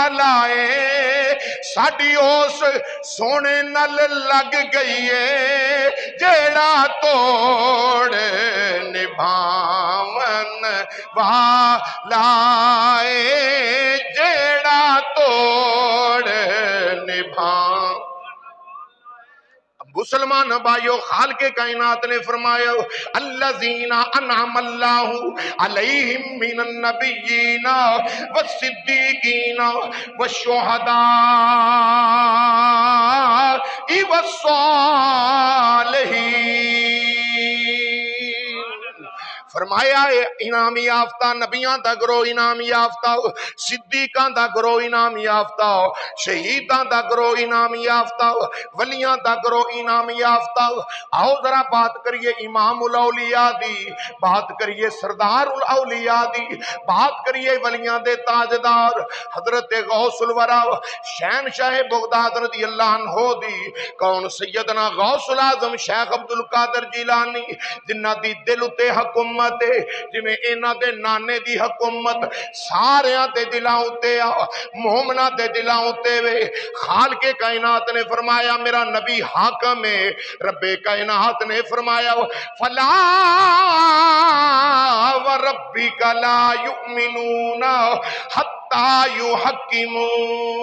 والا ہے ساڈی اس سونے نل لگ گئی ہے جیڑا توڑ نبھاون والا ہے جیڑا توڑ نبھاون مسلمان بھائیو خالق کائنات نے فرمایا الذین انعم اللہ علیہم من النبیین والصدیقین والشہداء والصالحین فرمایا انعام یافتہ نبیاں دا گروہ انعام یافتہ صدیقاں دا گروہ انعام یافتہ شہیداں دا گروہ انعام یافتہ ولیاں دا گروہ انعام یافتہ آؤ ذرا بات کریے امام الاولیاء دی بات کریے سردار الاولیاء دی بات کریے ولیاں دے تاجدار حضرت غوث الورا شہنشاہ بغداد رضی اللہ عنہ دی کون سیدنا غوث العظم شیخ عبدالقادر جیلانی جنہ دی دل اتے حکومت جویں انہاں دے نانے دی حکومت ساریاں دے دلاں اتے مومناں دے دلاں اتے وے خالق کائنات نے فرمایا میرا نبی حاکم ہے رب کائنات نے فرمایا فلا وربک لا یؤمنون حتی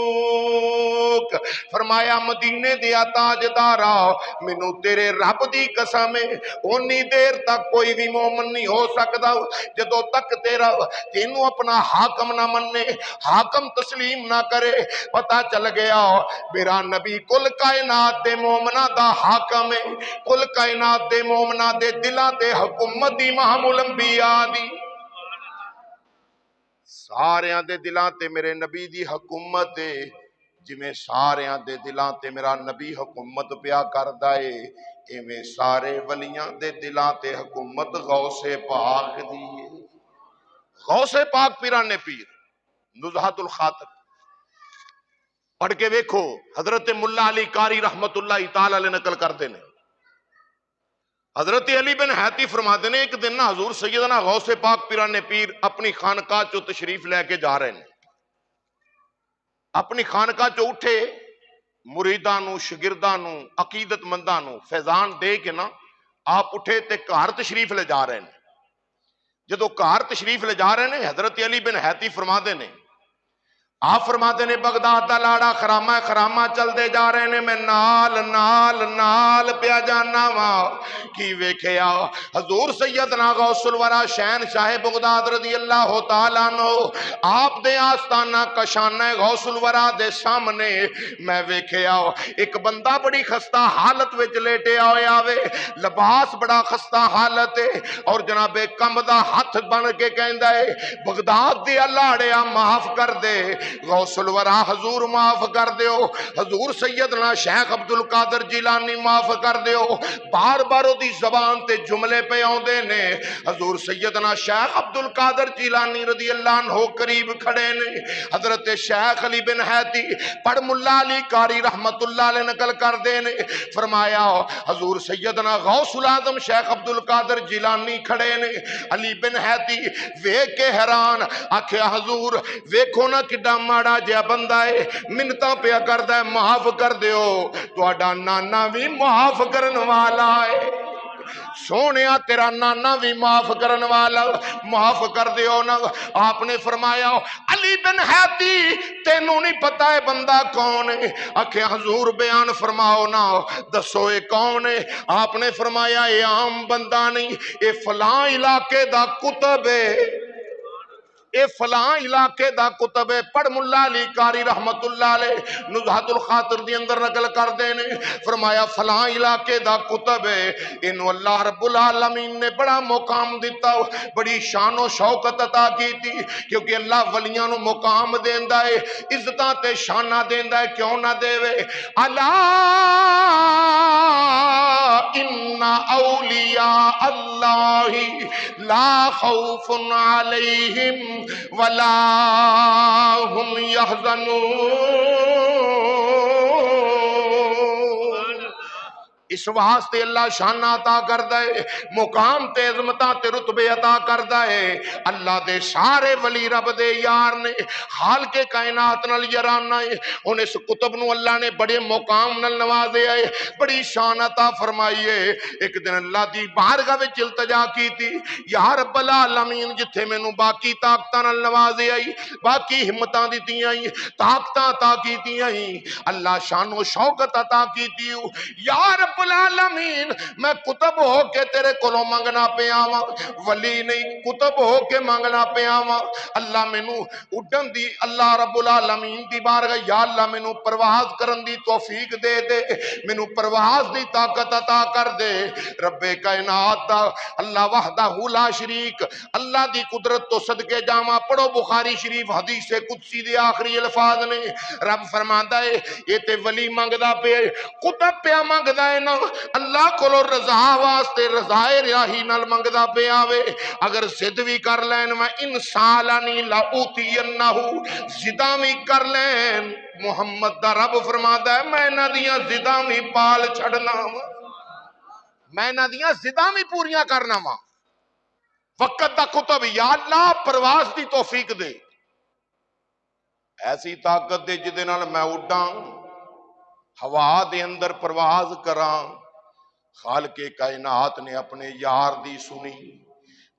یحکموک فرمایا مدینے دیا تاجدارا مینوں تیرے رب دی قسم ہے اونی دیر تک کوئی بھی مومن نہیں ہو سکتا جدو تک تیرا تینوں اپنا حاکم نہ مننے حاکم تسلیم نہ کرے پتا چل گیا میرا نبی کل کائنات دے مومنہ دا حاکم ہے کل کائنات دے مومنہ دے دلاں تے حکومت دی امام الانبیاء دی ساریاں دے دلاں تے میرے نبی دی حکومت ہے جویں ساریاں دے دلاں تے میرا نبی حکومت پیا کردا ہے ایویں سارے ولیاں دے دلاں تے حکومت غوث پاک دی ہے غوث پاک پیران پیر نزہت الخاطر پڑھ کے ویکھو حضرت ملا علی قاری رحمت اللہ تعالی علیہ نقل کردے نے حضرت علی بن حیاتی فرماتے نے ایک دن حضور سیدنا غوث پاک پیران پیر اپنی خانقاہ چو تشریف لے کے جا رہے ہیں اپنی خانقاہ چو اٹھے مریدانو شگردانو عقیدت مندانو فیضان دے کے نا آپ اٹھے تے کار تشریف لے جا رہے ہیں جدو کار تشریف لے جا رہے ہیں حضرت علی بن حیاتی فرماتے نے آپ فرماتے نے بغداد دا لاڑا خرامہ خرامہ چل دے جا رہے نے میں نال نال نال پیا جانا وا کی ویکھیا حضور سیدنا غوث الورا شہنشاہ بغداد رضی اللہ تعالیٰ عنہ آپ دے آستانہ کشانہ غوث الورا دے سامنے میں ویکھیا ایک بندہ بڑی خستہ حالت وچ لیٹے آوے لباس بڑا خستہ حالت ہے اور جناب کم دا ہاتھ بن کے کہندا ہے بغداد دی لاڑیا معاف کر دے غوث الورا حضور معاف کر دیو حضور سیدنا شیخ عبدالقادر جیلانی معاف کر دیو بار بار دی زبان تے جملے پہ آندے نے حضور سیدنا شیخ عبدالقادر جیلانی رضی اللہ عنہ قریب کھڑے نے حضرت شیخ علی بن حیاتی پڑھ ملا علی قاری رحمت اللہ علیہ نقل کر دے نے فرمایا حضور سیدنا غوث العظم شیخ عبدالقادر جیلانی کھڑے نے علی بن حیاتی ویکھ کے حیران آکھیا حضور ویکھو نا کڈا ماڑا جیا بندہ ہے منتاں پیا کردا ہے معاف کر دیو تہاڈا نانا بھی معاف کرن والا ہے سونیا تیرا نانا بھی معاف کرن والا معاف کر دیو نا آپ نے فرمایا علی بن حیاتی تینوں نہیں پتا ہے بندہ کون ہے آکھے حضور بیان فرماؤ نا دسو اے کون ہے آپ نے فرمایا اے عام بندہ نہیں اے فلاں علاقے دا کتب ہے اے فلاں علاقے دا کتب ہے پڑھ ملا علی قاری رحمت اللہ علیہ نزہت الخاطر دی اندر نقل کر دینے فرمایا فلاں علاقے دا کتب ہے انہوں اللہ رب العالمین نے بڑا مقام دیتا بڑی شان و شوکت عطا کی تھی کیونکہ اللہ ولیاں نو مقام دیندہ ہے عزتاں تے شانہ دیندہ ہے کیوں نہ دے وے الا ان اولیاء اللہ لا خوف علیہم ولا هم يحزنون اس واسطے اللہ شان عطا کردا ہے، مقام تے عظمتاں تے رتبے عطا کردا ہے۔ اللہ دے سارے ولی رب دے یار نے، خالق کائنات نال یارانہ ہے۔ ہن اس کتب نو اللہ نے بڑے مقام نال نوازیا ہے، بڑی شان عطا فرمائی ہے۔ ایک دن اللہ دی بارگاہ وچ التجا کیتی، یا رب العالمین جتھے مینوں باقی طاقتاں نال نوازیا ہے، باقی ہمتاں دتیاں ہیں، طاقتاں عطا کیتیاں ہیں، اللہ شان و شوکت عطا کیتی، یا رب العالمین میں کتب ہو کے تیرے کولوں منگنا پیا وا، ولی نہیں کتب ہو کے منگنا پیا وا۔ اللہ مینوں اڈن دی، اللہ رب العالمین دی بارگاہ، یا اللہ مینوں پرواز کرن دی توفیق دے دے، مینوں پرواز دی طاقت عطا کر دے۔ رب کائنات دا اللہ وحدہ لا شریک، اللہ دی قدرت تو صدقے جاواں، پڑھو بخاری شریف حدیث قدسی دے آخری الفاظ نے، رب فرماندا ہے یہ تے ولی منگدا پے کتب پیا منگدا ہے نا، اللہ کولو رضا واسطے رضا الہی نال منگدا پے آوے۔ اگر ضد بھی کر لین میں انسالانی لا اوتینہ، ضداں بھی کر لین، محمد دا رب فرماندا ہے میں انہاں دیاں ضداں بھی پال چھڑنا وا، میں انہاں دیاں ضداں بھی پوریاں کرنا وا۔ وقت دا کتب، یا اللہ پرواز دی توفیق دے، ایسی طاقت دے جدے نال میں اڈاں، ہوا دے اندر پرواز کراں۔ خالق کائنات نے اپنے یار دی سنی،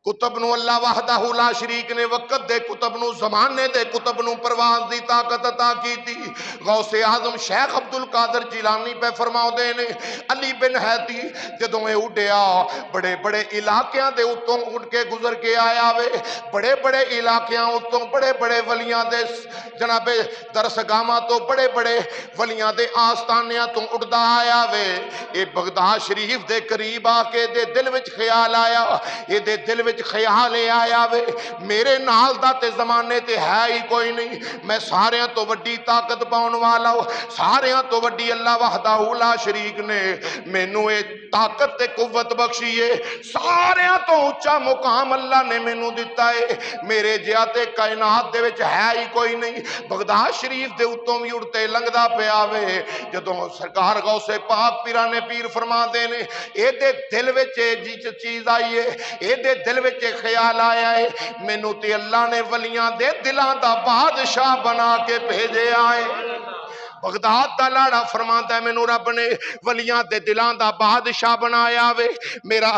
کتب نو اللہ وحدہ لا شریک نے وقت دے کتب نو، زمانے دے کتب نو پرواز دی طاقت عطا کیتی۔ غوث اعظم شیخ عبد القادر جیلانی پہ فرماؤ دے نے، علی بن حیدی جدوں اے اڈیا بڑے بڑے علاقیاں دے اتوں اٹھ کے گزر کے آیا وے، بڑے بڑے علاقیاں اتوں بڑے بڑے ولیاں دے جناب درسگاہاں تو بڑے بڑے ولیاں دے آستانیاں تو اٹھدا آیا وے۔ اے بغداد شریف دے قریب آ کے دے دل وچ خیال آیا، اے دے دل وچ خیال آیا وے میرے نال دا تے زمانے تے ہے ہی کوئی نہیں، میں ساریاں تو وڈی طاقت پاؤن والا ہوں، ساریاں تو وڈی اللہ وحدہ لا شریک نے مینوں اے طاقت تے قوت بخشی ہے، ساریاں تو اونچا مقام اللہ نے مینوں دتا ہے، میرے جیا تے کائنات دے وچ ہے ہی کوئی نہیں۔ بغداد شریف دے اتوں بھی اڑتے لنگدا پیا وے، جدوں سرکار غوث پاک پیرانے پیر فرما دے نے اے دے دل وچ چیز آئی ہے، اے دے دل وچ خیال آیا ہے مینوں تے اللہ نے ولیاں دے دلاں دا بادشاہ بنا کے بھیجے آئے۔ بغداد دا لاڑا فرماندا ہے مینوں رب نے ولیاں دے دلاں دا بادشاہ بنایا وے، میرا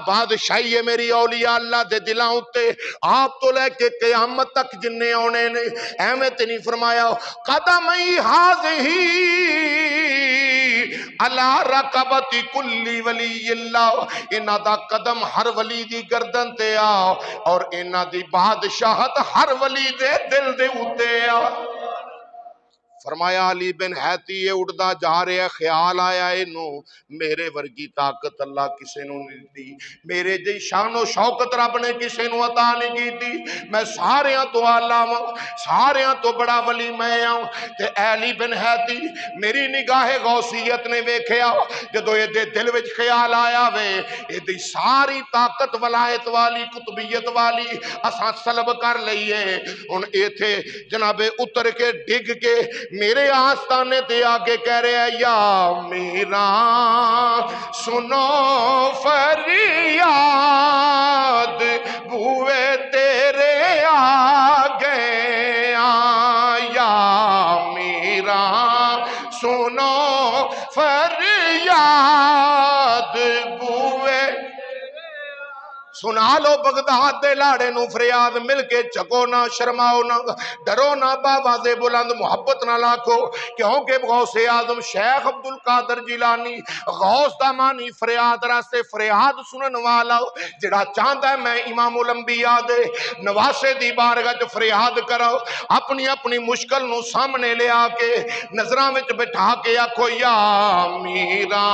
بادشاہی ہے میری اولیاء اللہ دے دلاں اتے، آپ تو لے کے قیامت تک جننے آنے نے، ایویں تے نہیں فرمایا قدمی ہاذہی علی رقبت کلی ولی اللہ، انہاں دا قدم ہر ولی دی گردن تے آ، اور انہاں دی بادشاہت ہر ولی دے دل دے اتے آ۔ فرمایا علی بن حیتی یہ اڑدا جا رہا ہے، خیال آیا اینو میرے ورگی طاقت اللہ کسے نو نہیں دی، میرے جی شان و شوکت رب نے کسے نو عطا نہیں کی دی، میں ساریاں تو آلہ ہوں، ساریاں تو بڑا ولی میں ہوں۔ تے علی بن حیتی میری نگاہ غوثیت نے ویکھیا، جدو یہ دے دل وچ خیال آیا وے یہ دی ساری طاقت ولایت والی قطبیت والی اساں سلب کر لئیے، ان ایتھے جناب اتر کے ڈگ کے میرے آستانے تے آگے کہہ رہے ہیں یا میرا سنو فریاد بوئے تیرے آگے یا میرا سنو فریاد بوئے، سنا لو بغداد دے لاڑے نو فریاد مل کے چکو نہ شرماؤ نہ ڈرو نہ باواز بلند محبت نہ لاکھو، کیونکہ غوث اعظم شیخ عبد القادر جیلانی غوث دا مانی فریاد راستے فریاد سنن والا جڑا چاہتا ہے میں امام الانبیاء دے نواسے دی بارگاہ جو فریاد کرو، اپنی اپنی مشکل نو سامنے لے آ کے نظراں وچ بٹھا کے آکھو یا میرا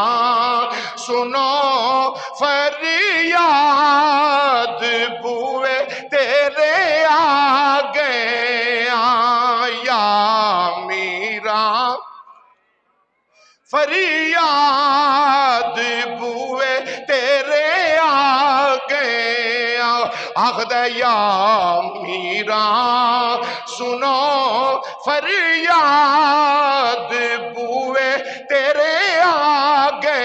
سنو فریاد بوئے تیرے آگے یا میرا فریاد بوئے تیرے آگے آخدہ یا میرا سنو فریاد بوئے تیرے آگے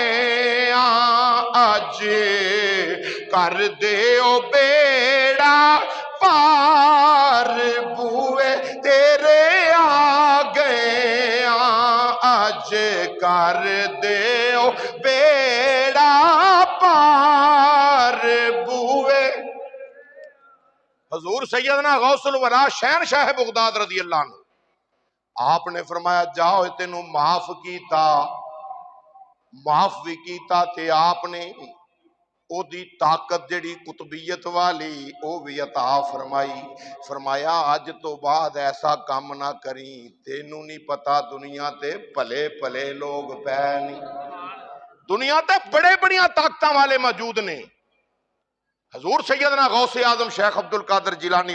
کر دیو بیڑا پار بوئے تیرے آ گئے اج کر دیو بیڑا پار بوئے۔ حضور سیدنا غوث الورا شہنشاہ بغداد رضی اللہ عنہ آپ نے فرمایا جاؤ تینوں معاف کیتا، معاف بھی کیتا تے آپ نے او دی طاقت جڑی قطبیت والی او بھی عطا فرمائی۔ فرمایا اج تو بعد ایسا کام نہ کریں، تینوں نہیں پتا دنیا تے پلے پلے لوگ پے نہیں، دنیا تے بڑے بڑیاں طاقتاں والے موجود نے۔ حضور سیدنا غوث اعظم شیخ عبد القادر جیلانی